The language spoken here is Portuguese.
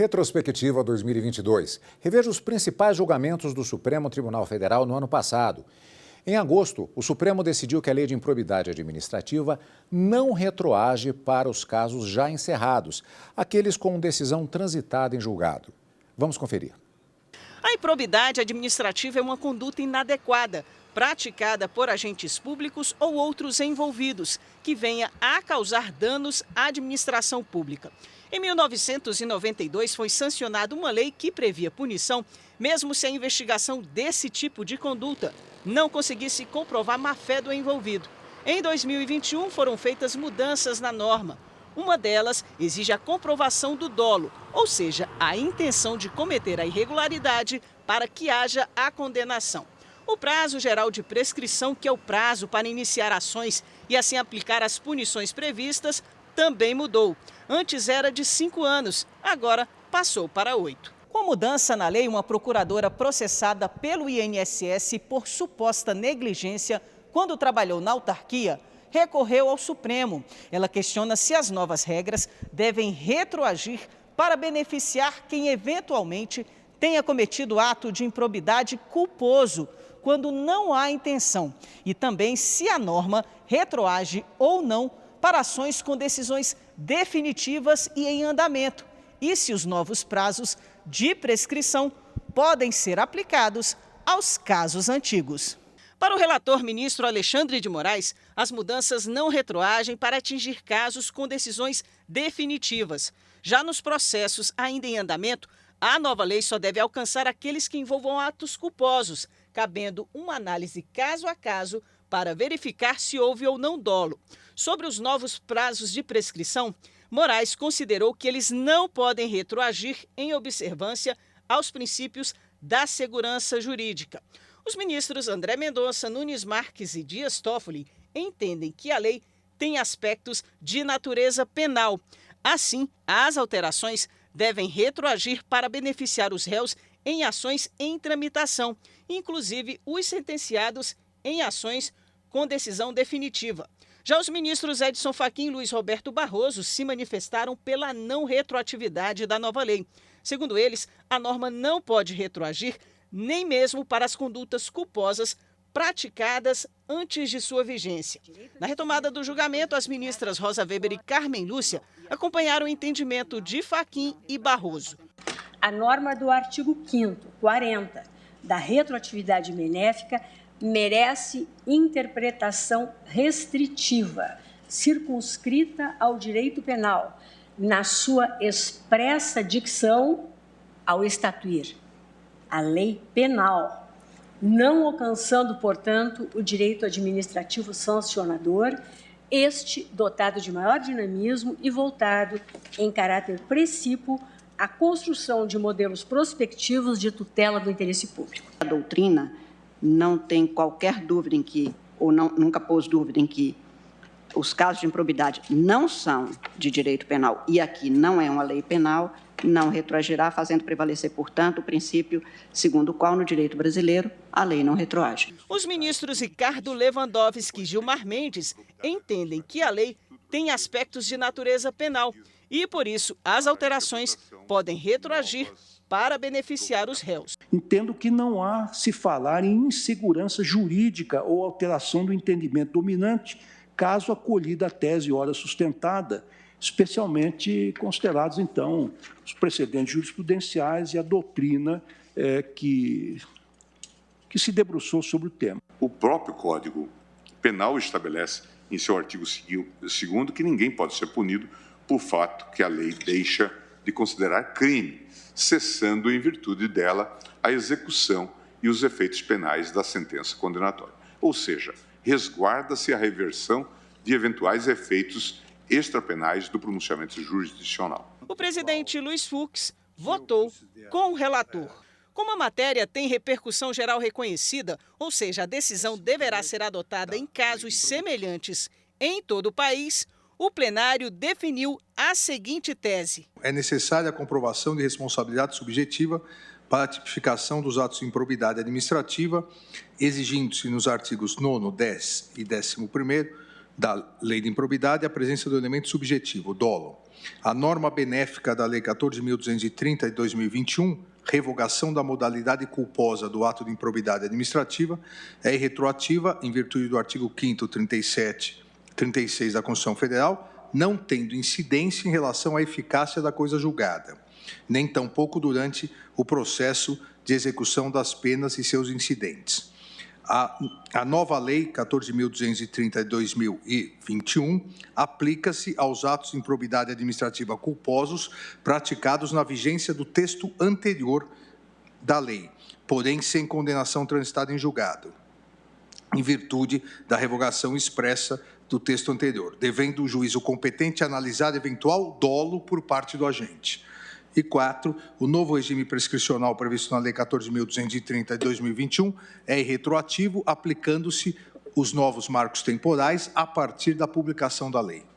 Retrospectiva 2022. Reveja os principais julgamentos do Supremo Tribunal Federal no ano passado. Em agosto, o Supremo decidiu que a Lei de Improbidade Administrativa não retroage para os casos já encerrados, aqueles com decisão transitada em julgado. Vamos conferir. A improbidade administrativa é uma conduta inadequada, praticada por agentes públicos ou outros envolvidos, que venha a causar danos à administração pública. Em 1992, foi sancionada uma lei que previa punição, mesmo se a investigação desse tipo de conduta não conseguisse comprovar má-fé do envolvido. Em 2021, foram feitas mudanças na norma. Uma delas exige a comprovação do dolo, ou seja, a intenção de cometer a irregularidade para que haja a condenação. O prazo geral de prescrição, que é o prazo para iniciar ações e assim aplicar as punições previstas, também mudou. Antes era de 5 anos, agora passou para 8. Com a mudança na lei, uma procuradora processada pelo INSS por suposta negligência quando trabalhou na autarquia, recorreu ao Supremo. Ela questiona se as novas regras devem retroagir para beneficiar quem eventualmente tenha cometido ato de improbidade culposo, quando não há intenção. E também se a norma retroage ou não para ações com decisões definitivas e em andamento, e se os novos prazos de prescrição podem ser aplicados aos casos antigos. Para o relator ministro Alexandre de Moraes, as mudanças não retroagem para atingir casos com decisões definitivas. Já nos processos ainda em andamento, a nova lei só deve alcançar aqueles que envolvam atos culposos, cabendo uma análise caso a caso para verificar se houve ou não dolo. Sobre os novos prazos de prescrição, Moraes considerou que eles não podem retroagir em observância aos princípios da segurança jurídica. Os ministros André Mendonça, Nunes Marques e Dias Toffoli entendem que a lei tem aspectos de natureza penal. Assim, as alterações devem retroagir para beneficiar os réus em ações em tramitação, inclusive os sentenciados em ações com decisão definitiva. Já os ministros Edson Fachin e Luiz Roberto Barroso se manifestaram pela não retroatividade da nova lei. Segundo eles, a norma não pode retroagir nem mesmo para as condutas culposas praticadas antes de sua vigência. Na retomada do julgamento, as ministras Rosa Weber e Carmen Lúcia acompanharam o entendimento de Fachin e Barroso. A norma do artigo 5º, 40, da retroatividade benéfica merece interpretação restritiva, circunscrita ao direito penal, na sua expressa dicção ao estatuir a lei penal, não alcançando, portanto, o direito administrativo sancionador, este dotado de maior dinamismo e voltado em caráter precípuo à construção de modelos prospectivos de tutela do interesse público. A doutrina não tem qualquer dúvida em que, ou não, nunca pôs dúvida em que, os casos de improbidade não são de direito penal e aqui não é uma lei penal, não retroagirá, fazendo prevalecer, portanto, o princípio segundo o qual, no direito brasileiro, a lei não retroage. Os ministros Ricardo Lewandowski e Gilmar Mendes entendem que a lei tem aspectos de natureza penal e, por isso, as alterações podem retroagir para beneficiar os réus. Entendo que não há se falar em insegurança jurídica ou alteração do entendimento dominante, caso acolhida a tese ora sustentada, especialmente considerados, então, os precedentes jurisprudenciais e a doutrina que se debruçou sobre o tema. O próprio Código Penal estabelece, em seu artigo 2º, que ninguém pode ser punido por fato que a lei deixa de considerar crime, cessando, em virtude dela, a execução e os efeitos penais da sentença condenatória. Ou seja, resguarda-se a reversão de eventuais efeitos extrapenais do pronunciamento jurisdicional. O presidente Luiz Fux votou com o relator. Como a matéria tem repercussão geral reconhecida, ou seja, a decisão deverá ser adotada em casos semelhantes em todo o país, o plenário definiu a seguinte tese. É necessária a comprovação de responsabilidade subjetiva para a tipificação dos atos de improbidade administrativa, exigindo-se nos artigos 9º, 10 e 11º da lei de improbidade a presença do elemento subjetivo, dolo. A norma benéfica da Lei 14.230 de 2021, revogação da modalidade culposa do ato de improbidade administrativa, é irretroativa em virtude do artigo 5º, 37, 36 da Constituição Federal, não tendo incidência em relação à eficácia da coisa julgada, nem tampouco durante o processo de execução das penas e seus incidentes. A nova Lei 14.230 de 2021 aplica-se aos atos de improbidade administrativa culposos praticados na vigência do texto anterior da lei, porém sem condenação transitada em julgado, em virtude da revogação expressa do texto anterior, devendo o juízo competente analisar eventual dolo por parte do agente. E 4, o novo regime prescricional previsto na Lei 14.230 de 2021 é irretroativo, aplicando-se os novos marcos temporais a partir da publicação da lei.